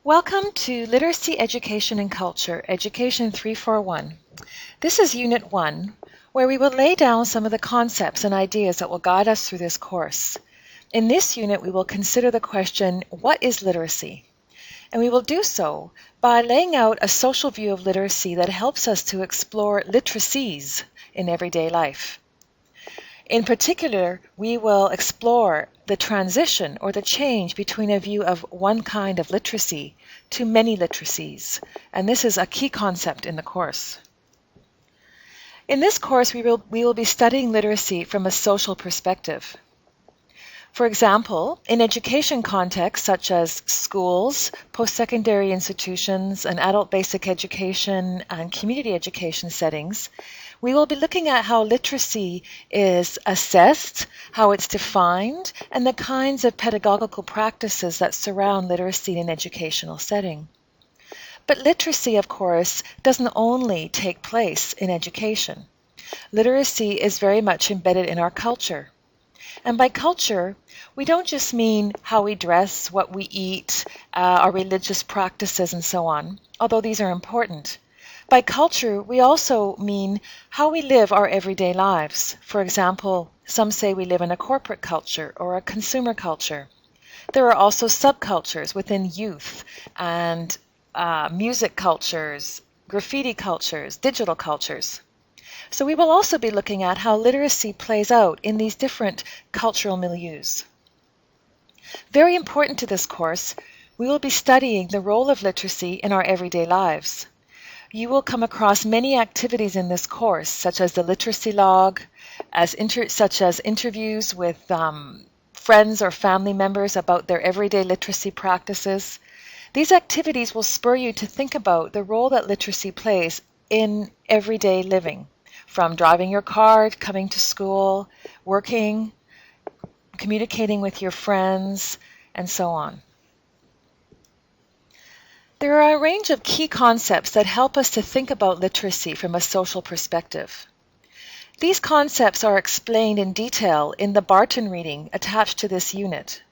Welcome to Literacy, Education and Culture, Education 341. This is Unit 1, where we will lay down some of the concepts and ideas that will guide us through this course. In this unit, we will consider the question, what is literacy? And we will do so by laying out a social view of literacy that helps us to explore literacies in everyday life. In particular, we will explore the transition or the change between a view of one kind of literacy to many literacies, and this is a key concept in the course. In this course, we will be studying literacy from a social perspective. For example, in education contexts such as schools, post-secondary institutions, and adult basic education and community education settings, we will be looking at how literacy is assessed, how it's defined, and the kinds of pedagogical practices that surround literacy in an educational setting. But literacy, of course, doesn't only take place in education. Literacy is very much embedded in our culture. And by culture, we don't just mean how we dress, what we eat, our religious practices, and so on, although these are important. By culture, we also mean how we live our everyday lives. For example, some say we live in a corporate culture or a consumer culture. There are also subcultures within youth and music cultures, graffiti cultures, digital cultures. So we will also be looking at how literacy plays out in these different cultural milieus. Very important to this course, we will be studying the role of literacy in our everyday lives. You will come across many activities in this course, such as the literacy log, such as interviews with friends or family members about their everyday literacy practices. These activities will spur you to think about the role that literacy plays in everyday living, from driving your car, coming to school, working, communicating with your friends, and so on. There are a range of key concepts that help us to think about literacy from a social perspective. These concepts are explained in detail in the Barton reading attached to this unit.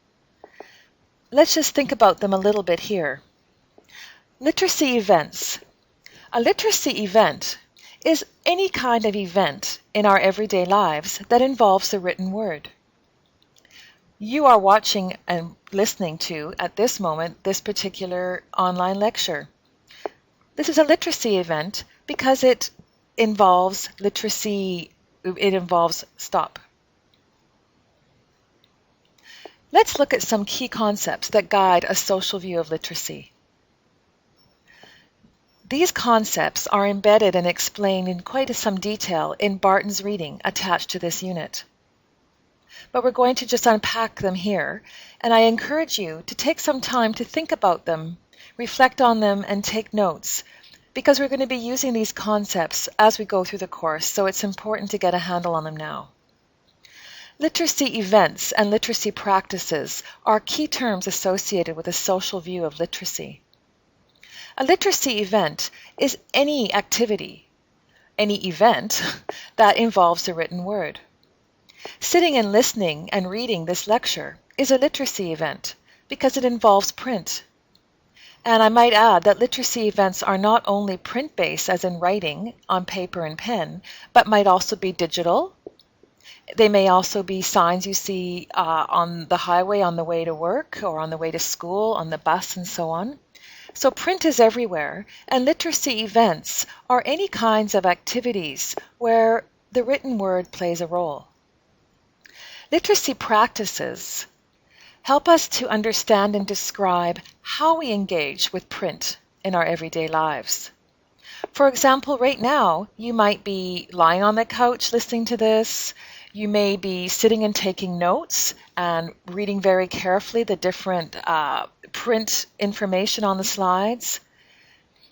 Let's just think about them a little bit here. Literacy events. A literacy event is any kind of event in our everyday lives that involves the written word. You are watching and listening to, at this moment, this particular online lecture. This is a literacy event because it involves stop. Let's look at some key concepts that guide a social view of literacy. These concepts are embedded and explained in quite some detail in Barton's reading attached to this unit. But we're going to just unpack them here, and I encourage you to take some time to think about them, reflect on them, and take notes, because we're going to be using these concepts as we go through the course, so it's important to get a handle on them now. Literacy events and literacy practices are key terms associated with a social view of literacy. A literacy event is any activity, any event that involves the written word. Sitting and listening and reading this lecture is a literacy event because it involves print. And I might add that literacy events are not only print-based, as in writing on paper and pen, but might also be digital. They may also be signs you see on the highway on the way to work or on the way to school, on the bus, and so on. So print is everywhere, and literacy events are any kinds of activities where the written word plays a role. Literacy practices help us to understand and describe how we engage with print in our everyday lives. For example, right now, you might be lying on the couch listening to this. You may be sitting and taking notes and reading very carefully the different print information on the slides.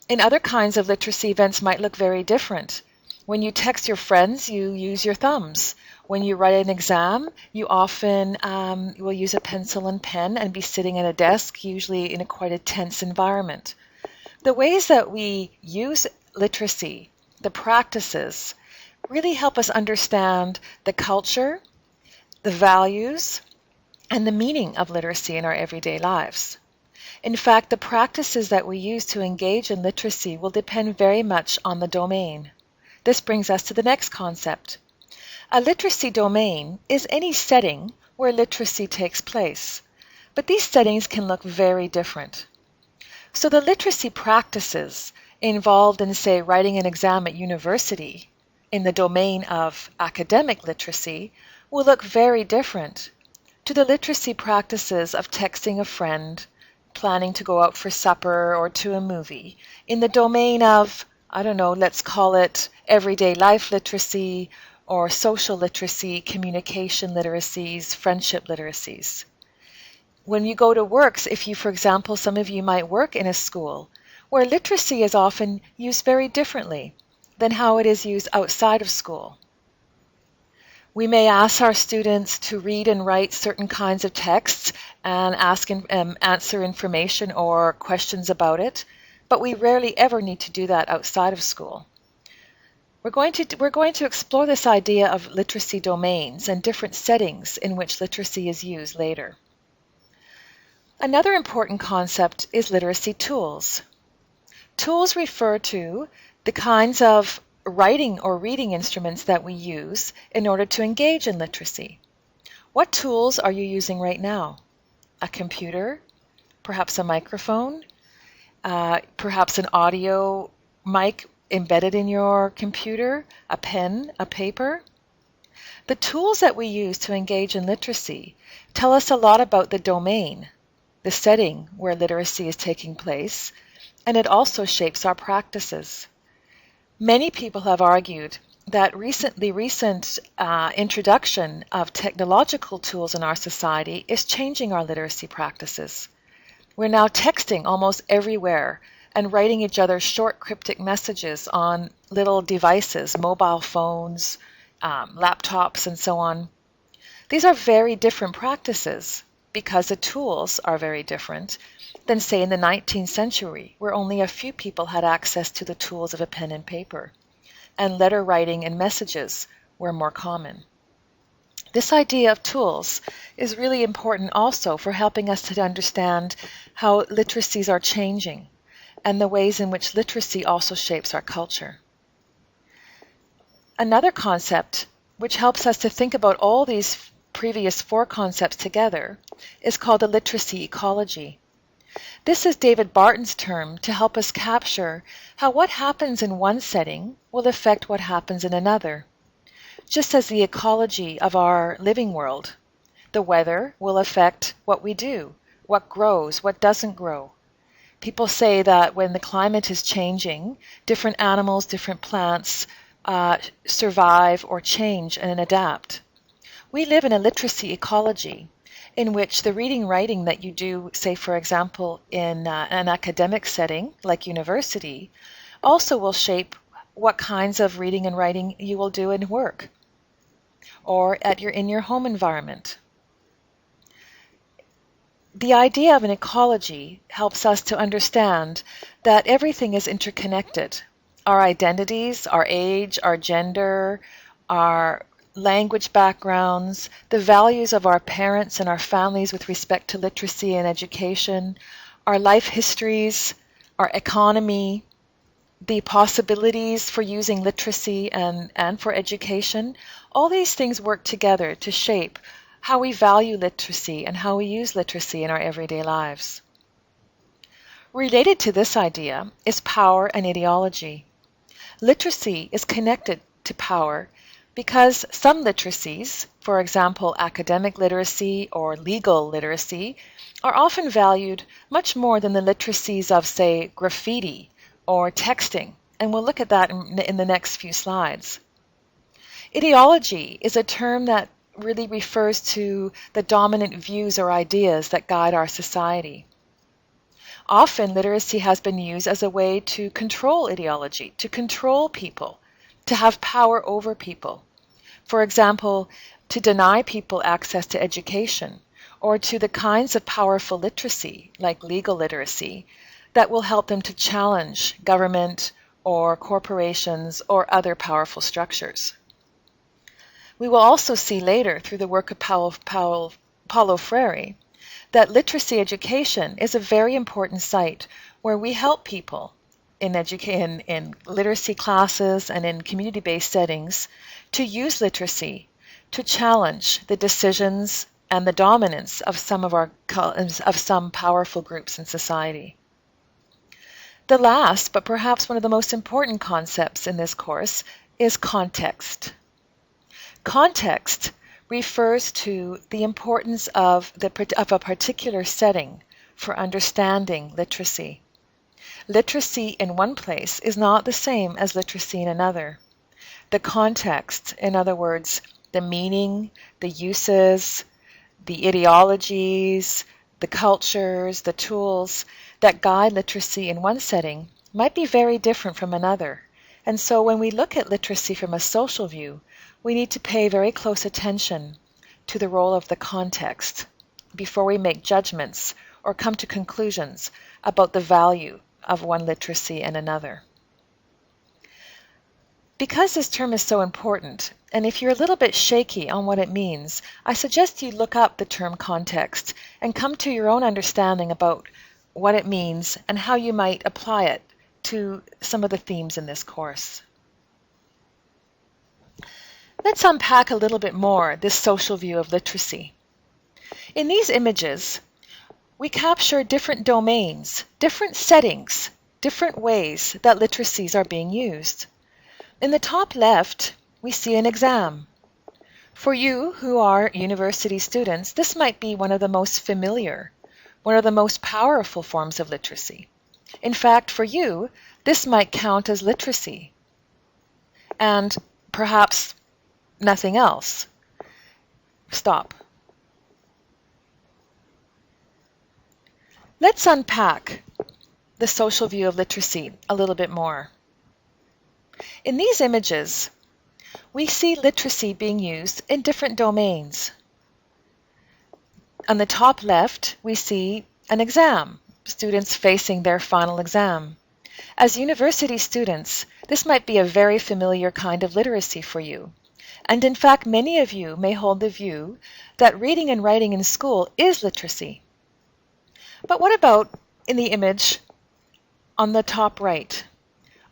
In other kinds of literacy events might look very different. When you text your friends, you use your thumbs. When you write an exam, you often will use a pencil and pen and be sitting at a desk, usually in quite a tense environment. The ways that we use literacy, the practices, really help us understand the culture, the values, and the meaning of literacy in our everyday lives. In fact, the practices that we use to engage in literacy will depend very much on the domain. This brings us to the next concept. A literacy domain is any setting where literacy takes place, but these settings can look very different. So the literacy practices involved in, say, writing an exam at university in the domain of academic literacy will look very different to the literacy practices of texting a friend, planning to go out for supper or to a movie in the domain of, I don't know, let's call it everyday life literacy or social literacy, communication literacies, friendship literacies. When you go to works, if you, for example, some of you might work in a school where literacy is often used very differently than how it is used outside of school. We may ask our students to read and write certain kinds of texts and answer information or questions about it, but we rarely ever need to do that outside of school. We're going to explore this idea of literacy domains and different settings in which literacy is used later. Another important concept is literacy tools. Tools refer to the kinds of writing or reading instruments that we use in order to engage in literacy. What tools are you using right now? A computer? Perhaps a microphone? Perhaps an audio mic embedded in your computer? A pen? A paper? The tools that we use to engage in literacy tell us a lot about the domain, the setting where literacy is taking place, and it also shapes our practices. Many people have argued that recent introduction of technological tools in our society is changing our literacy practices. We're now texting almost everywhere and writing each other short cryptic messages on little devices, mobile phones, laptops, and so on. These are very different practices because the tools are very different than, say, in the 19th century, where only a few people had access to the tools of a pen and paper, and letter writing and messages were more common. This idea of tools is really important also for helping us to understand how literacies are changing and the ways in which literacy also shapes our culture. Another concept which helps us to think about all these previous four concepts together is called the literacy ecology. This is David Barton's term to help us capture how what happens in one setting will affect what happens in another. Just as the ecology of our living world, the weather will affect what we do, what grows, what doesn't grow. People say that when the climate is changing, different animals, different plants survive or change and adapt. We live in a literacy ecology in which the reading writing that you do, say for example, in an academic setting like university, also will shape what kinds of reading and writing you will do in work or in your home environment. The idea of an ecology helps us to understand that everything is interconnected. Our identities, our age, our gender, our language backgrounds, the values of our parents and our families with respect to literacy and education, our life histories, our economy, the possibilities for using literacy and for education, all these things work together to shape how we value literacy and how we use literacy in our everyday lives. Related to this idea is power and ideology. Literacy is connected to power because some literacies, for example, academic literacy or legal literacy, are often valued much more than the literacies of, say, graffiti or texting, and we'll look at that in the next few slides. Ideology is a term that really refers to the dominant views or ideas that guide our society. Often, literacy has been used as a way to control ideology, to control people, to have power over people. For example, to deny people access to education, or to the kinds of powerful literacy, like legal literacy, that will help them to challenge government or corporations or other powerful structures. We will also see later, through the work of Paulo Freire, that literacy education is a very important site where we help people in literacy classes and in community-based settings to use literacy to challenge the decisions and the dominance of some powerful groups in society. The last, but perhaps one of the most important concepts in this course, is context. Context refers to the importance of a particular setting for understanding literacy. Literacy in one place is not the same as literacy in another. The context, in other words, the meaning, the uses, the ideologies, the cultures, the tools that guide literacy in one setting might be very different from another. And so when we look at literacy from a social view, we need to pay very close attention to the role of the context before we make judgments or come to conclusions about the value of one literacy and another. Because this term is so important, and if you're a little bit shaky on what it means, I suggest you look up the term context and come to your own understanding about what it means and how you might apply it to some of the themes in this course. Let's unpack a little bit more this social view of literacy. In these images, we capture different domains, different settings, different ways that literacies are being used. In the top left, we see an exam. For you who are university students, this might be one of the most familiar, one of the most powerful forms of literacy. In fact, for you, this might count as literacy, and perhaps nothing else. Stop. Let's unpack the social view of literacy a little bit more. In these images, we see literacy being used in different domains. On the top left, we see an exam, students facing their final exam. As university students, this might be a very familiar kind of literacy for you. And in fact, many of you may hold the view that reading and writing in school is literacy. But what about in the image on the top right?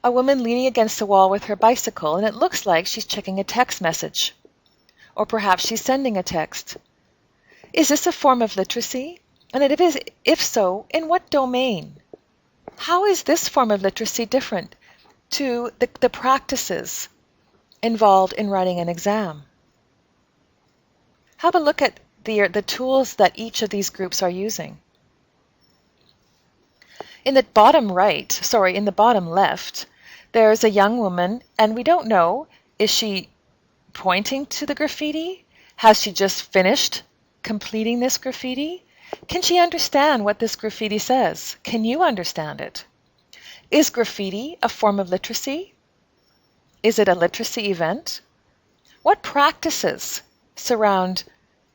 A woman leaning against the wall with her bicycle, and it looks like she's checking a text message. Or perhaps she's sending a text. Is this a form of literacy? And if so, in what domain? How is this form of literacy different to the practices involved in writing an exam? Have a look at the tools that each of these groups are using. In the bottom left, there's a young woman, and we don't know, is she pointing to the graffiti? Has she just finished completing this graffiti? Can she understand what this graffiti says? Can you understand it? Is graffiti a form of literacy? Is it a literacy event? What practices surround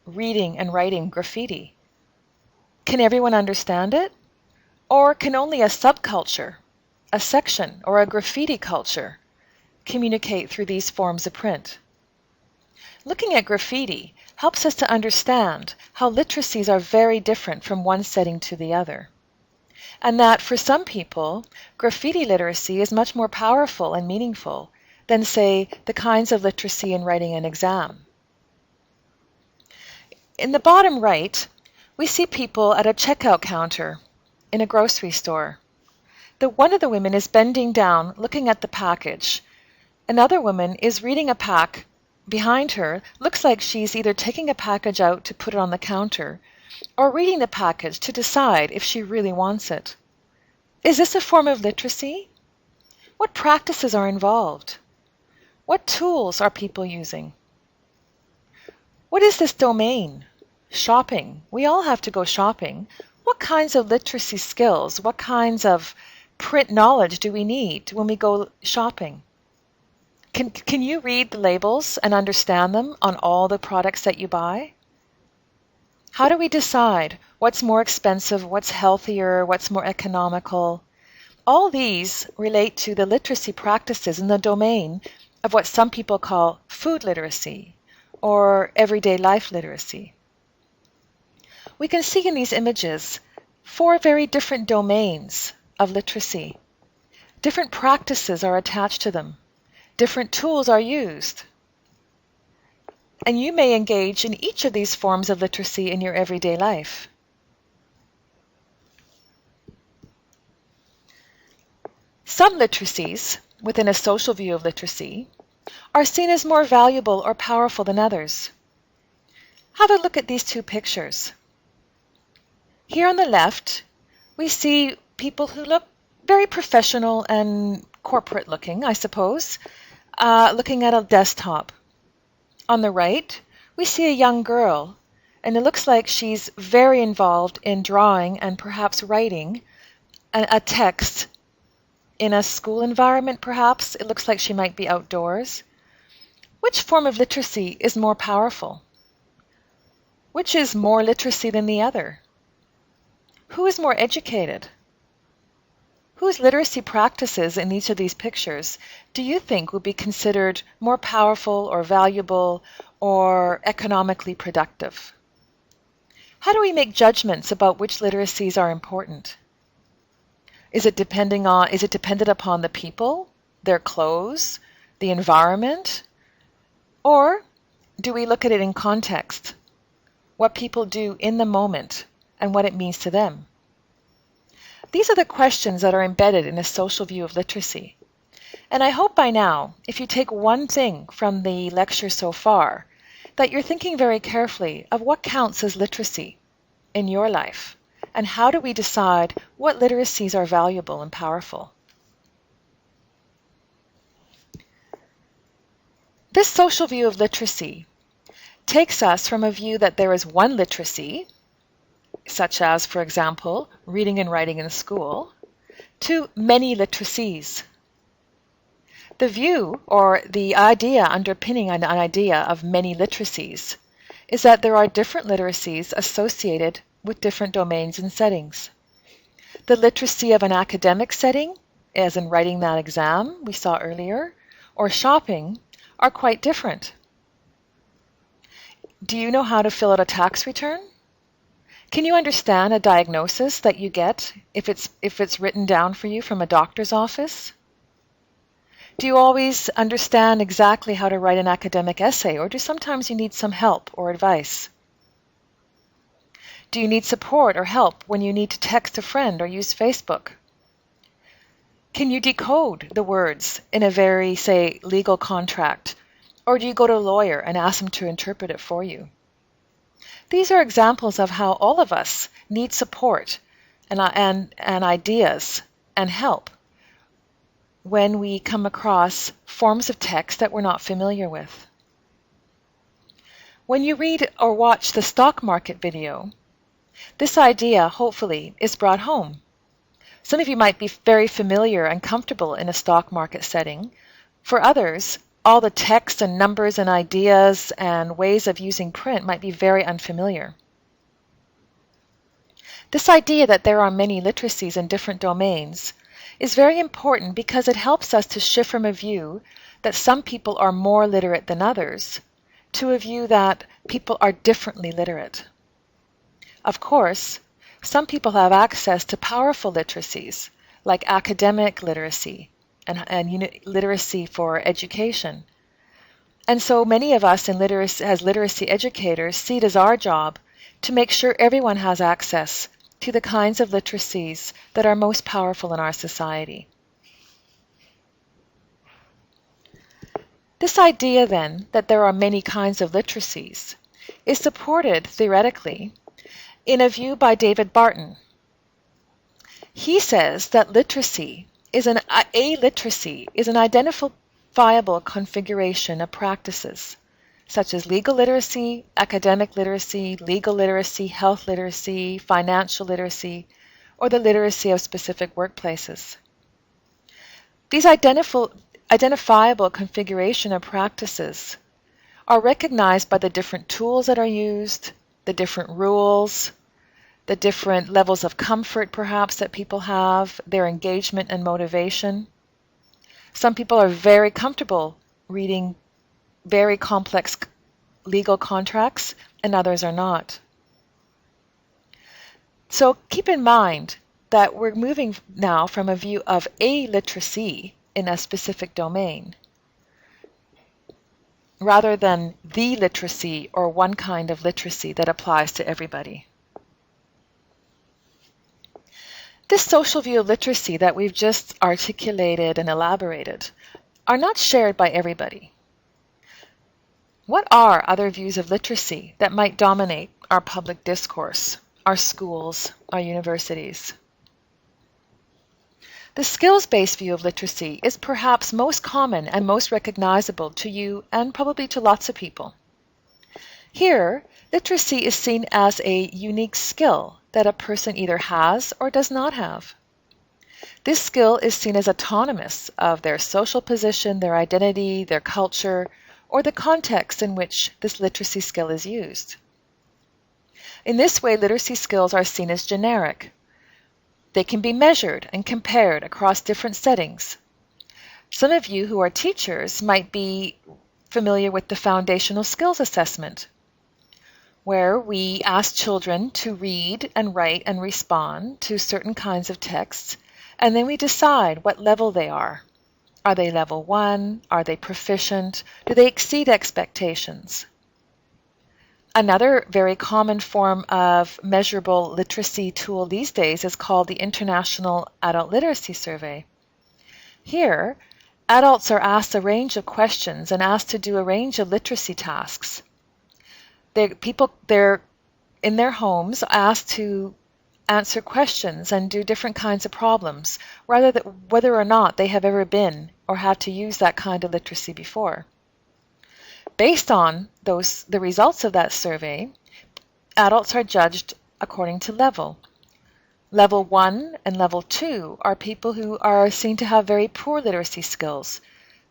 reading and writing graffiti? Can everyone understand it? Or can only a subculture, a section, or a graffiti culture communicate through these forms of print? Looking at graffiti helps us to understand how literacies are very different from one setting to the other, and that for some people, graffiti literacy is much more powerful and meaningful than, say, the kinds of literacy in writing an exam. In the bottom right, we see people at a checkout counter in a grocery store. One of the women is bending down, looking at the package. Another woman is reading a pack behind her. Looks like she's either taking a package out to put it on the counter or reading the package to decide if she really wants it. Is this a form of literacy? What practices are involved? What tools are people using? What is this domain? Shopping. We all have to go shopping. What kinds of literacy skills, what kinds of print knowledge do we need when we go shopping? Can you read the labels and understand them on all the products that you buy? How do we decide what's more expensive, what's healthier, what's more economical? All these relate to the literacy practices in the domain of what some people call food literacy or everyday life literacy. We can see in these images 4 very different domains of literacy. Different practices are attached to them. Different tools are used. And you may engage in each of these forms of literacy in your everyday life. Some literacies, within a social view of literacy, are seen as more valuable or powerful than others. Have a look at these 2 pictures. Here on the left, we see people who look very professional and corporate looking, I suppose, looking at a desktop. On the right, we see a young girl, and it looks like she's very involved in drawing and perhaps writing a text in a school environment, perhaps. It looks like she might be outdoors. Which form of literacy is more powerful? Which is more literacy than the other? Who is more educated? Whose literacy practices in each of these pictures do you think would be considered more powerful or valuable or economically productive? How do we make judgments about which literacies are important? Is it dependent upon the people, their clothes, the environment? Or do we look at it in context? What people do in the moment and what it means to them? These are the questions that are embedded in a social view of literacy. And I hope by now, if you take one thing from the lecture so far, that you're thinking very carefully of what counts as literacy in your life, and how do we decide what literacies are valuable and powerful. This social view of literacy takes us from a view that there is one literacy, such as, for example, reading and writing in school, to many literacies. The view, or the idea underpinning an idea of many literacies, is that there are different literacies associated with different domains and settings. The literacy of an academic setting, as in writing that exam we saw earlier, or shopping, are quite different. Do you know how to fill out a tax return? Can you understand a diagnosis that you get if it's written down for you from a doctor's office? Do you always understand exactly how to write an academic essay, or do sometimes you need some help or advice? Do you need support or help when you need to text a friend or use Facebook? Can you decode the words in a very, say, legal contract, or do you go to a lawyer and ask them to interpret it for you? These are examples of how all of us need support and ideas and help when we come across forms of text that we're not familiar with. When you read or watch the stock market video, this idea, hopefully, is brought home. Some of you might be very familiar and comfortable in a stock market setting. For others, all the text and numbers and ideas and ways of using print might be very unfamiliar. This idea that there are many literacies in different domains is very important because it helps us to shift from a view that some people are more literate than others to a view that people are differently literate. Of course, some people have access to powerful literacies like academic literacy and literacy for education. And so many of us as literacy educators see it as our job to make sure everyone has access to the kinds of literacies that are most powerful in our society. This idea then that there are many kinds of literacies is supported theoretically in a view by David Barton. He says that literacy is an identifiable configuration of practices such as legal literacy, academic literacy, legal literacy, health literacy, financial literacy, or the literacy of specific workplaces. These identifiable configuration of practices are recognized by the different tools that are used, the different rules, the different levels of comfort perhaps that people have, their engagement and motivation. Some people are very comfortable reading very complex legal contracts and others are not. So keep in mind that we're moving now from a view of a literacy in a specific domain, rather than the literacy or one kind of literacy that applies to everybody. This social view of literacy that we've just articulated and elaborated are not shared by everybody. What are other views of literacy that might dominate our public discourse, our schools, our universities? The skills-based view of literacy is perhaps most common and most recognizable to you and probably to lots of people. Here, literacy is seen as a unique skill that a person either has or does not have. This skill is seen as autonomous of their social position, their identity, their culture, or the context in which this literacy skill is used. In this way, literacy skills are seen as generic. They can be measured and compared across different settings. Some of you who are teachers might be familiar with the foundational skills assessment, where we ask children to read and write and respond to certain kinds of texts, and then we decide what level they are. Are they level 1? Are they proficient? Do they exceed expectations? Another very common form of measurable literacy tool these days is called the International Adult Literacy Survey. Here, adults are asked a range of questions and asked to do a range of literacy tasks. They're in their homes asked to answer questions and do different kinds of problems, whether or not they have ever been or had to use that kind of literacy before. Based on the results of that survey, adults are judged according to level. Level 1 and level 2 are people who are seen to have very poor literacy skills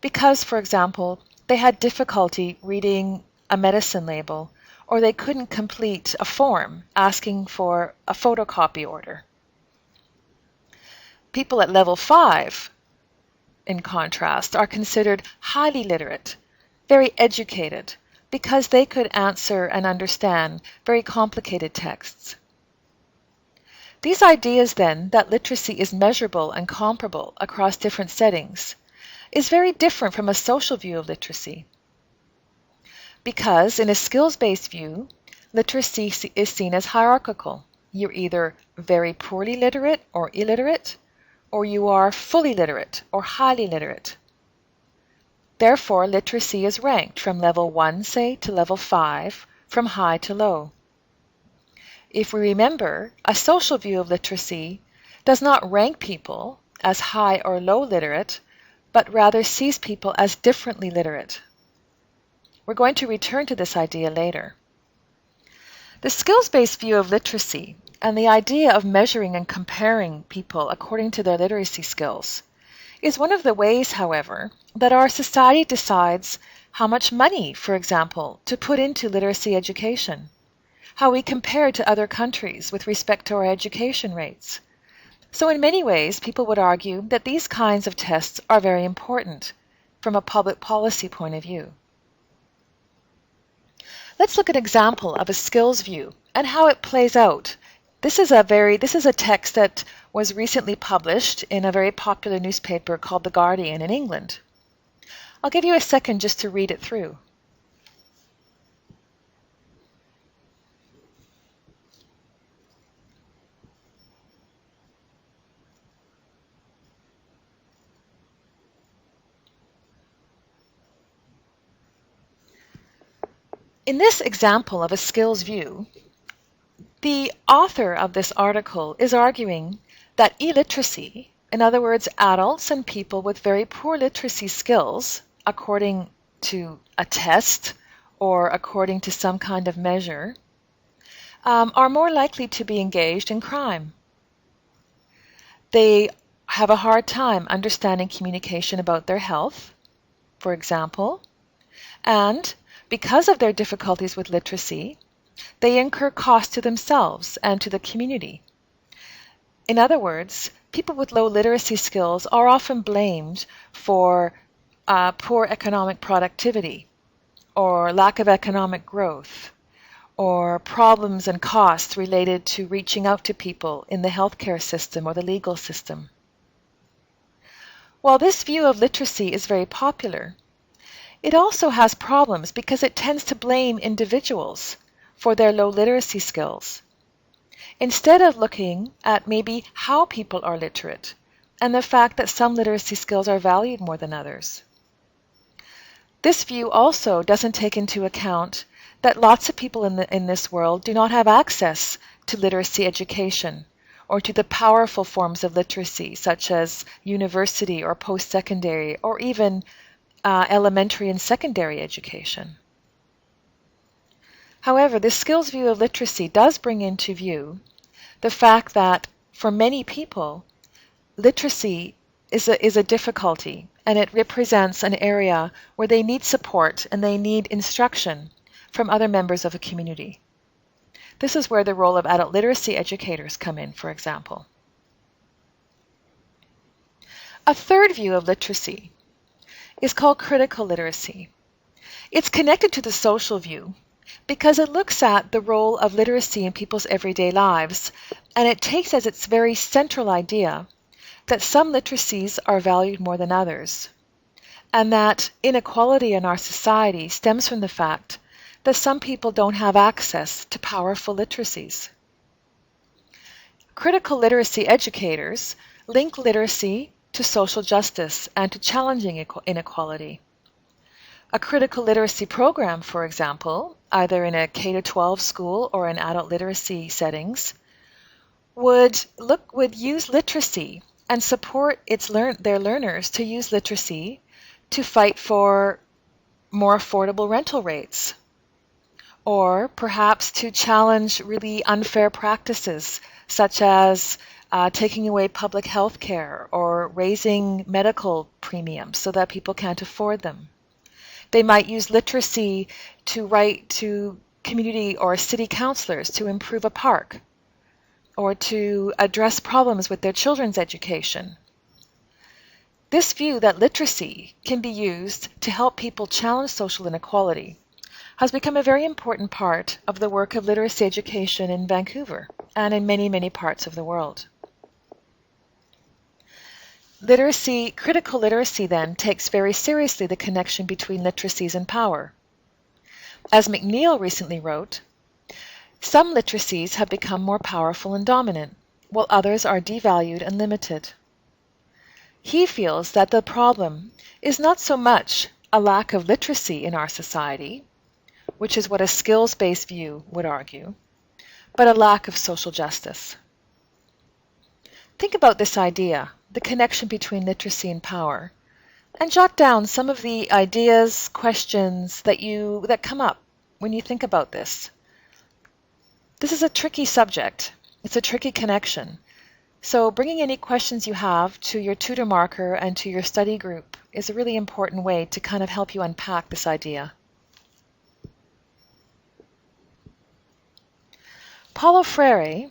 because, for example, they had difficulty reading a medicine label, or they couldn't complete a form asking for a photocopy order. People at level 5, in contrast, are considered highly literate, very educated, because they could answer and understand very complicated texts. These ideas, then, that literacy is measurable and comparable across different settings, is very different from a social view of literacy. Because in a skills-based view, literacy is seen as hierarchical. You're either very poorly literate or illiterate, or you are fully literate or highly literate. Therefore, literacy is ranked from level 1, say, to level 5, from high to low. If we remember, a social view of literacy does not rank people as high or low literate, but rather sees people as differently literate. We're going to return to this idea later. The skills-based view of literacy and the idea of measuring and comparing people according to their literacy skills is one of the ways, however, that our society decides how much money, for example, to put into literacy education, how we compare to other countries with respect to our education rates. So in many ways, people would argue that these kinds of tests are very important from a public policy point of view. Let's look at an example of a skills view and how it plays out. This is a text that was recently published in a very popular newspaper called The Guardian in England. I'll give you a second just to read it through. In this example of a skills view, the author of this article is arguing that illiteracy, in other words, adults and people with very poor literacy skills, according to a test or according to some kind of measure, are more likely to be engaged in crime. They have a hard time understanding communication about their health, for example, and because of their difficulties with literacy, they incur costs to themselves and to the community. In other words, people with low literacy skills are often blamed for poor economic productivity or lack of economic growth or problems and costs related to reaching out to people in the healthcare system or the legal system. While this view of literacy is very popular, it also has problems because it tends to blame individuals for their low literacy skills, instead of looking at maybe how people are literate and the fact that some literacy skills are valued more than others. This view also doesn't take into account that lots of people in this world do not have access to literacy education or to the powerful forms of literacy such as university or post-secondary or even elementary and secondary education. However, this skills view of literacy does bring into view the fact that for many people, literacy is a difficulty, and it represents an area where they need support and they need instruction from other members of a community. This is where the role of adult literacy educators come in, for example. A third view of literacy is called critical literacy. It's connected to the social view because it looks at the role of literacy in people's everyday lives, and it takes as its very central idea that some literacies are valued more than others, and that inequality in our society stems from the fact that some people don't have access to powerful literacies. Critical literacy educators link literacy to social justice and to challenging inequality. A critical literacy program, for example, either in a K-12 school or in adult literacy settings, would use literacy and support their learners to use literacy to fight for more affordable rental rates, or perhaps to challenge really unfair practices such as taking away public health care or raising medical premiums so that people can't afford them. They might use literacy to write to community or city councilors to improve a park or to address problems with their children's education. This view that literacy can be used to help people challenge social inequality has become a very important part of the work of literacy education in Vancouver and in many, many parts of the world. Critical literacy then takes very seriously the connection between literacies and power. As McNeil recently wrote, some literacies have become more powerful and dominant, while others are devalued and limited. He feels that the problem is not so much a lack of literacy in our society, which is what a skills-based view would argue, but a lack of social justice. Think about this idea, the connection between literacy and power, and jot down some of the ideas, questions that come up when you think about this. This is a tricky subject. It's a tricky connection. So bringing any questions you have to your tutor marker and to your study group is a really important way to kind of help you unpack this idea. Paulo Freire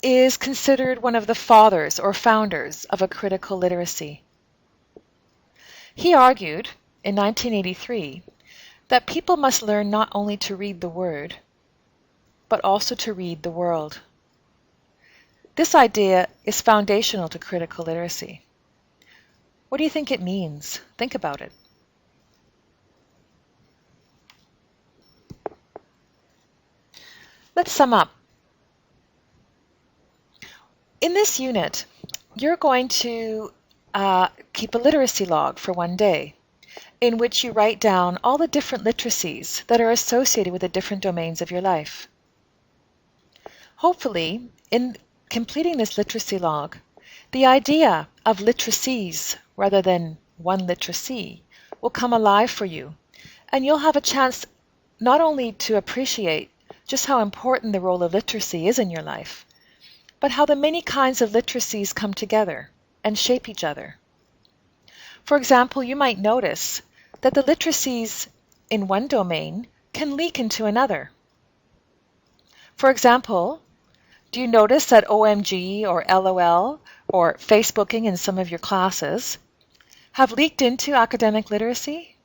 is considered one of the fathers or founders of a critical literacy. He argued in 1983 that people must learn not only to read the word, but also to read the world. This idea is foundational to critical literacy. What do you think it means? Think about it. Let's sum up. In this unit, you're going to keep a literacy log for one day, in which you write down all the different literacies that are associated with the different domains of your life. Hopefully, in completing this literacy log, the idea of literacies rather than one literacy will come alive for you, and you'll have a chance not only to appreciate just how important the role of literacy is in your life, but how the many kinds of literacies come together and shape each other. For example, you might notice that the literacies in one domain can leak into another. For example, do you notice that OMG or LOL or Facebooking in some of your classes have leaked into academic literacy?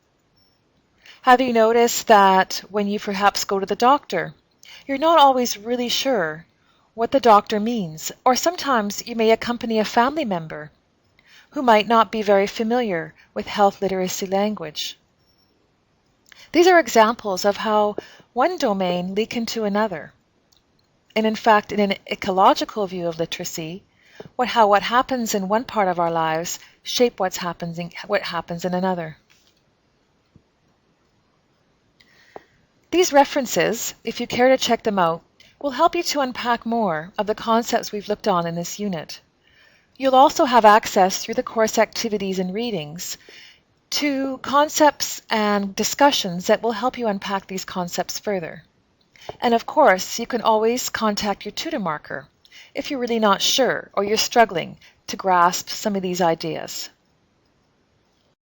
Have you noticed that when you perhaps go to the doctor, you're not always really sure what the doctor means, or sometimes you may accompany a family member who might not be very familiar with health literacy language? These are examples of how one domain leaks into another. And in fact, in an ecological view of literacy, what happens in one part of our lives shape what happens in another. These references, if you care to check them out, will help you to unpack more of the concepts we've looked on in this unit. You'll also have access through the course activities and readings to concepts and discussions that will help you unpack these concepts further. And of course, you can always contact your tutor marker if you're really not sure or you're struggling to grasp some of these ideas.